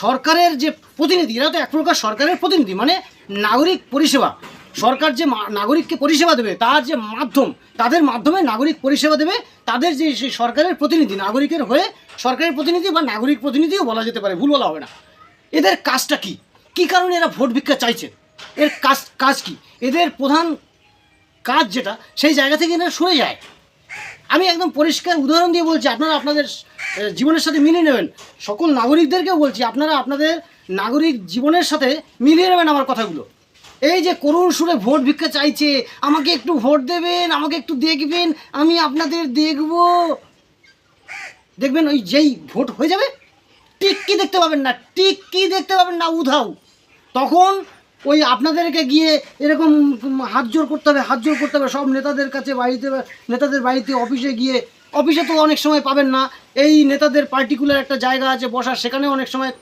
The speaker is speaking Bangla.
সরকারের যে প্রতিনিধি, এরা তো এক প্রকার সরকারের প্রতিনিধি, মানে নাগরিক পরিষেবা। সরকার যে নাগরিককে পরিষেবা দেবে, তার যে মাধ্যম, তাদের মাধ্যমে নাগরিক পরিষেবা দেবে, তাদের যে সেই সরকারের প্রতিনিধি, নাগরিকের হয়ে সরকারের প্রতিনিধি বা নাগরিক প্রতিনিধিও বলা যেতে পারে, ভুল বলা হবে না। এদের কাজটা কি, কী কারণে এরা ভোট ভিক্ষা চাইছে, এর কাজ কি? এদের প্রধান কাজ যেটা, সেই জায়গা থেকে এরা সরে যায়। আমি একদম পরিষ্কার উদাহরণ দিয়ে বলছি, আপনারা আপনাদের জীবনের সাথে মিলিয়ে নেবেন। সকল নাগরিকদেরকেও বলছি, আপনারা আপনাদের নাগরিক জীবনের সাথে মিলিয়ে নেবেন আমার কথাগুলো। এই যে করুণ সুরে ভোট ভিক্ষা চাইছে, আমাকে একটু ভোট দেবেন, আমাকে একটু দেখবেন, আমি আপনাদের দেখবেন ওই যেই ভোট হয়ে যাবে, টিক্কি দেখতে পাবেন না, উধাও। তখন ওই আপনাদেরকে গিয়ে এরকম হাত জোর করতে হবে সব নেতাদের কাছে, নেতাদের বাড়িতে, অফিসে গিয়ে। অফিসে তো অনেক সময় পাবেন না, এই নেতাদের পার্টিকুলার একটা জায়গা আছে বসার, সেখানেও অনেক সময়